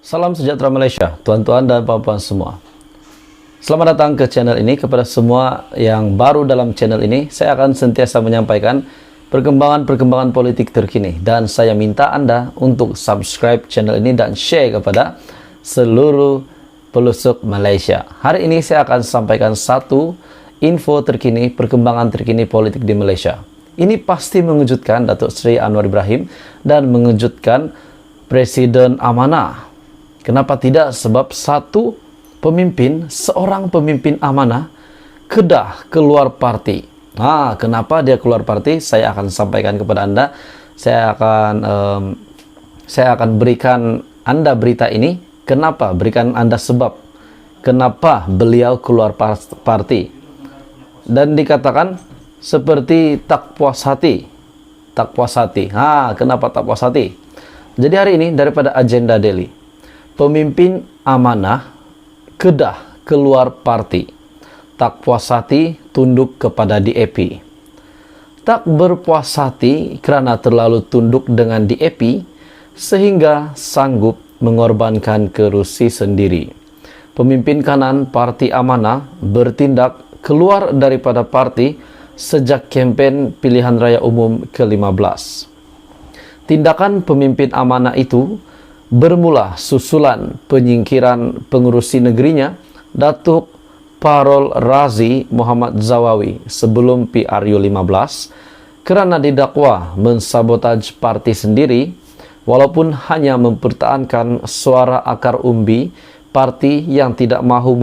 Salam sejahtera Malaysia, tuan-tuan dan puan-puan semua. Selamat datang ke channel ini. Kepada semua yang baru dalam channel ini, saya akan sentiasa menyampaikan perkembangan-perkembangan politik terkini. Dan saya minta Anda untuk subscribe channel ini dan share kepada seluruh pelosok Malaysia. Hari ini saya akan sampaikan satu info terkini, perkembangan terkini politik di Malaysia. Ini pasti mengejutkan Datuk Seri Anwar Ibrahim dan mengejutkan Presiden amanah. Kenapa tidak? Sebab seorang pemimpin amanah kedah keluar parti. Kenapa dia keluar parti? Saya akan sampaikan kepada Anda. Saya akan berikan Anda berita ini. Kenapa? Berikan Anda sebab kenapa beliau keluar parti. Dan dikatakan seperti tak puas hati. Tak puas hati. Kenapa tak puas hati? Jadi hari ini daripada agenda daily, pemimpin amanah kedah keluar parti. Tak puas hati tunduk kepada DAP. Tak berpuas hati kerana terlalu tunduk dengan DAP sehingga sanggup mengorbankan kerusi sendiri. Pemimpin kanan Parti Amanah bertindak keluar daripada parti sejak kempen pilihan raya umum ke-15. Tindakan pemimpin amanah itu bermula susulan penyingkiran pengurusi negerinya Datuk Parol Razi Muhammad Zawawi sebelum PRU 15 kerana didakwa mensabotaj parti sendiri walaupun hanya mempertahankan suara akar umbi parti yang tidak mahu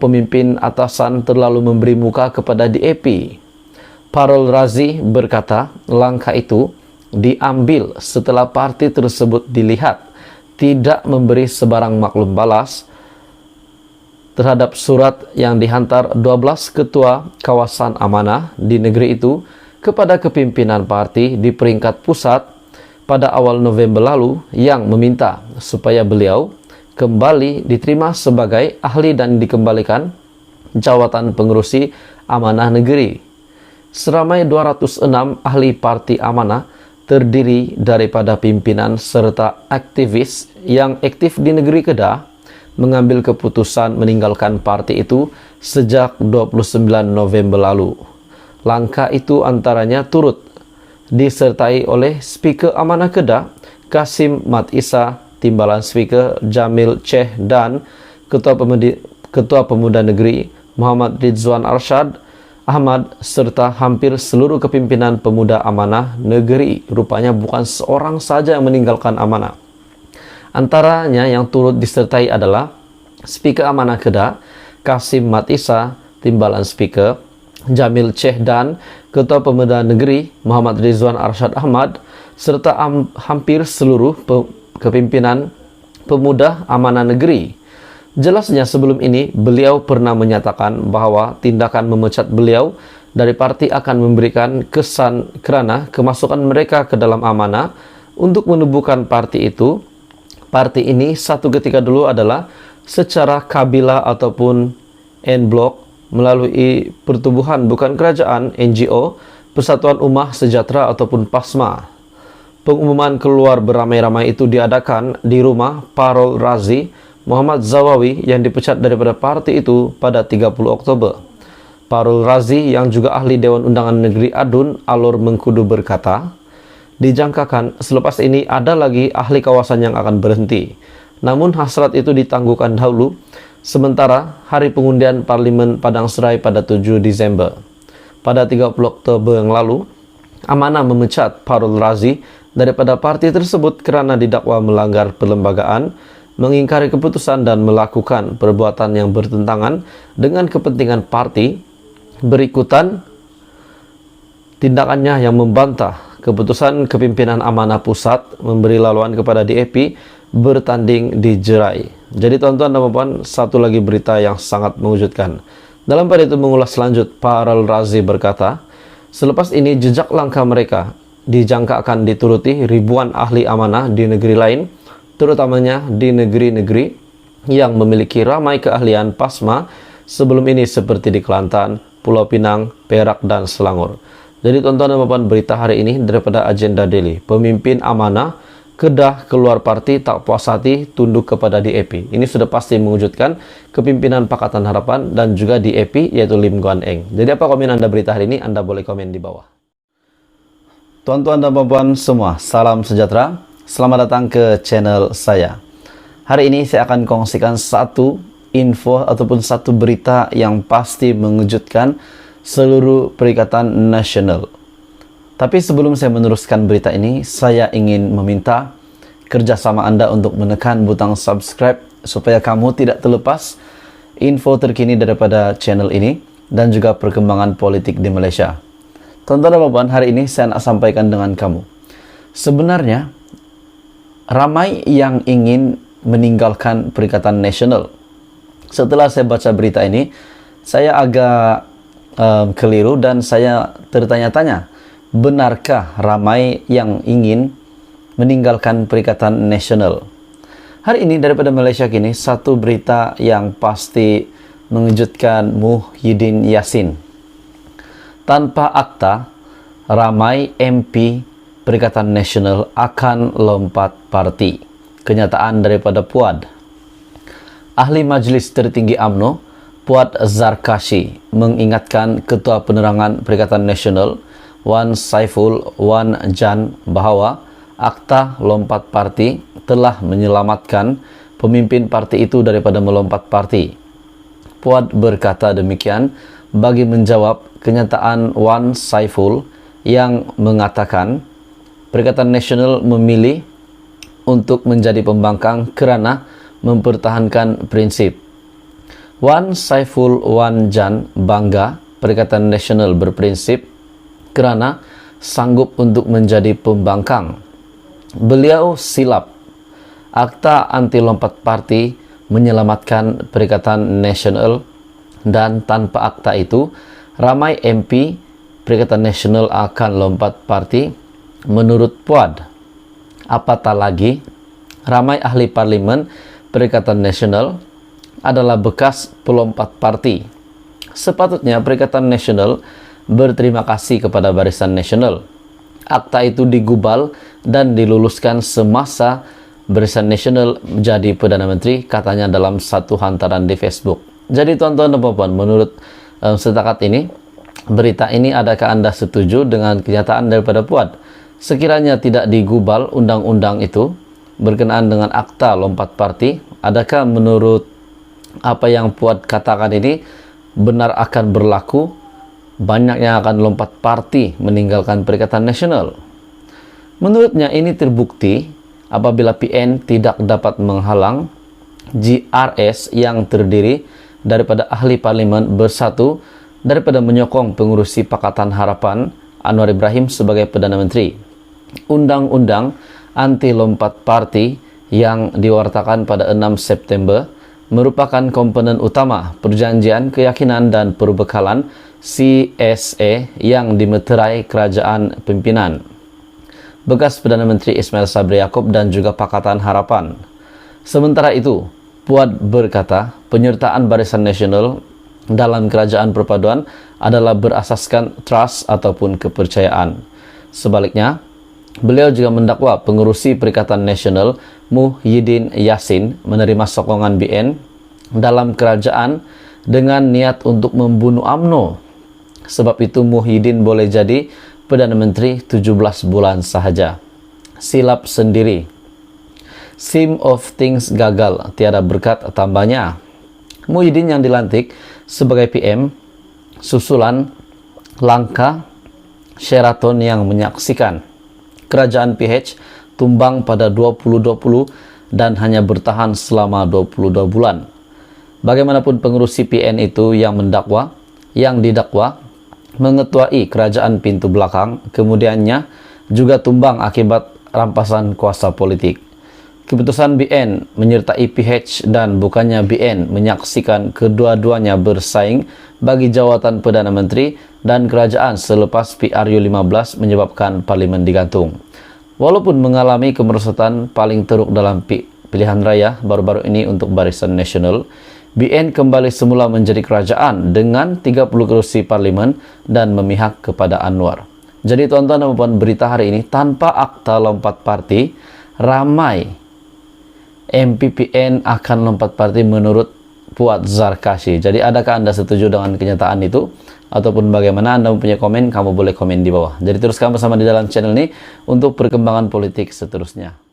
pemimpin atasan terlalu memberi muka kepada DAP. Parol Razi berkata langkah itu diambil setelah parti tersebut dilihat tidak memberi sebarang maklum balas terhadap surat yang dihantar 12 ketua kawasan amanah di negeri itu kepada kepimpinan parti di peringkat pusat pada awal November lalu yang meminta supaya beliau kembali diterima sebagai ahli dan dikembalikan jawatan pengurusi amanah negeri. Seramai 206 ahli parti amanah terdiri daripada pimpinan serta aktivis yang aktif di negeri Kedah mengambil keputusan meninggalkan parti itu sejak 29 November lalu. Langkah itu antaranya turut disertai oleh Speaker Amanah Kedah Kasim Mat Isa, Timbalan Speaker Jamil Cheh dan Ketua Pemuda Negeri Muhammad Ridzuan Arsyad Ahmad serta hampir seluruh kepimpinan pemuda amanah negeri. Rupanya bukan seorang saja yang meninggalkan amanah. Antaranya yang turut disertai adalah Speaker Amanah Kedah Kasim Mat Isa, Timbalan Speaker Jamil Cheh dan Ketua Pemuda Negeri Muhammad Ridzuan Arsyad Ahmad serta hampir seluruh kepimpinan pemuda amanah negeri. Jelasnya sebelum ini beliau pernah menyatakan bahawa tindakan memecat beliau dari parti akan memberikan kesan kerana kemasukan mereka ke dalam amanah untuk menubuhkan parti itu. Parti ini satu ketika dulu adalah secara kabilah ataupun en-blok melalui pertubuhan bukan kerajaan NGO Persatuan Ummah Sejahtera ataupun PASMA. Pengumuman keluar beramai-ramai itu diadakan di rumah Parol Razi Muhammad Zawawi yang dipecat daripada parti itu pada 30 Oktober. Parol Razi yang juga ahli Dewan Undangan Negeri Adun Alor Mengkudu berkata, dijangkakan selepas ini ada lagi ahli kawasan yang akan berhenti. Namun hasrat itu ditangguhkan dahulu sementara hari pengundian Parlimen Padang Serai pada 7 Disember. Pada 30 Oktober yang lalu, amanah memecat Parol Razi daripada parti tersebut kerana didakwa melanggar perlembagaan, mengingkari keputusan dan melakukan perbuatan yang bertentangan dengan kepentingan parti. Berikutan tindakannya yang membantah keputusan kepimpinan amanah pusat memberi laluan kepada DAP bertanding di Jerai. Jadi tuan-tuan dan puan-puan, satu lagi berita yang sangat mengejutkan. Dalam pada itu mengulas lanjut, Parol Razi berkata, selepas ini jejak langkah mereka dijangka akan dituruti ribuan ahli amanah di negeri lain, terutamanya di negeri-negeri yang memiliki ramai keahlian PASMA sebelum ini seperti di Kelantan, Pulau Pinang, Perak, dan Selangor. Jadi tuan-tuan dan puan-puan, berita hari ini daripada agenda daily. Pemimpin amanah Kedah keluar parti, tak puas hati, tunduk kepada DAP. Ini sudah pasti mewujudkan kepimpinan Pakatan Harapan dan juga DAP, yaitu Lim Guan Eng. Jadi apa komen Anda berita hari ini? Anda boleh komen di bawah. Tuan-tuan dan puan-puan semua, salam sejahtera. Selamat datang ke channel saya. Hari ini saya akan kongsikan satu info ataupun satu berita yang pasti mengejutkan seluruh Perikatan Nasional. Tapi sebelum saya meneruskan berita ini, saya ingin meminta kerjasama Anda untuk menekan butang subscribe supaya kamu tidak terlepas info terkini daripada channel ini dan juga perkembangan politik di Malaysia. Tuan-tuan dan puan-puan, hari ini saya nak sampaikan dengan kamu. Sebenarnya, ramai yang ingin meninggalkan Perikatan Nasional. Setelah saya baca berita ini, saya agak keliru dan saya tertanya-tanya, benarkah ramai yang ingin meninggalkan Perikatan Nasional? Hari ini daripada Malaysia kini, satu berita yang pasti mengejutkan Muhyiddin Yassin. Tanpa akta, ramai MP Perikatan Nasional akan lompat parti. Kenyataan daripada Puad. Ahli Majlis Tertinggi UMNO, Puad Zarkashi, mengingatkan Ketua Penerangan Perikatan Nasional Wan Saiful Wan Jan bahawa akta lompat parti telah menyelamatkan pemimpin parti itu daripada melompat parti. Puad berkata demikian bagi menjawab kenyataan Wan Saiful yang mengatakan Perikatan Nasional memilih untuk menjadi pembangkang kerana mempertahankan prinsip. Wan Saiful Wan Jan bangga Perikatan Nasional berprinsip kerana sanggup untuk menjadi pembangkang. Beliau silap. Akta anti lompat parti menyelamatkan Perikatan Nasional dan tanpa akta itu, ramai MP Perikatan Nasional akan lompat parti menurut Puad. Apatah lagi, ramai ahli parlimen Perikatan Nasional adalah bekas pelompat parti. Sepatutnya Perikatan Nasional berterima kasih kepada Barisan Nasional. Akta itu digubal dan diluluskan semasa Barisan Nasional menjadi Perdana Menteri, katanya dalam satu hantaran di Facebook. Jadi tuan-tuan dan puan-puan, menurut setakat ini, berita ini adakah Anda setuju dengan kenyataan daripada Puad? Sekiranya tidak digubal undang-undang itu berkenaan dengan akta lompat parti, adakah menurut apa yang Puad katakan ini benar akan berlaku? Banyak yang akan lompat parti meninggalkan Perikatan Nasional. Menurutnya ini terbukti apabila PN tidak dapat menghalang GRS yang terdiri daripada ahli parlimen bersatu daripada menyokong pengurusi Pakatan Harapan Anwar Ibrahim sebagai Perdana Menteri. Undang-undang anti lompat parti yang diwartakan pada 6 September merupakan komponen utama Perjanjian Keyakinan dan Perbekalan CSA yang dimeterai kerajaan pimpinan bekas Perdana Menteri Ismail Sabri Yaakob dan juga Pakatan Harapan. Sementara itu, Puad berkata penyertaan Barisan Nasional dalam kerajaan perpaduan adalah berasaskan trust ataupun kepercayaan. Sebaliknya, beliau juga mendakwa pengurusi Perikatan Nasional Muhyiddin Yassin menerima sokongan BN dalam kerajaan dengan niat untuk membunuh UMNO. Sebab itu Muhyiddin boleh jadi Perdana Menteri 17 bulan sahaja. Silap sendiri. Scheme of things gagal, tiada berkat tambahnya. Muhyiddin yang dilantik sebagai PM susulan langkah Sheraton yang menyaksikan kerajaan PH tumbang pada 2020 dan hanya bertahan selama 22 bulan. Bagaimanapun pengurusi PN itu yang didakwa mengetuai kerajaan pintu belakang, kemudiannya juga tumbang akibat rampasan kuasa politik. Keputusan BN menyertai PH dan bukannya BN menyaksikan kedua-duanya bersaing bagi jawatan Perdana Menteri dan kerajaan selepas PRU15 menyebabkan parlimen digantung. Walaupun mengalami kemerosotan paling teruk dalam pilihan raya baru-baru ini untuk Barisan Nasional, BN kembali semula menjadi kerajaan dengan 30 kerusi parlimen dan memihak kepada Anwar. Jadi tuan-tuan dan puan, berita hari ini, tanpa akta lompat parti, ramai MPPN akan lompat partai menurut Fuad Zarkashi. Jadi adakah Anda setuju dengan kenyataan itu? Ataupun bagaimana? Anda mempunyai komen, kamu boleh komen di bawah. Jadi teruskan bersama di dalam channel ini untuk perkembangan politik seterusnya.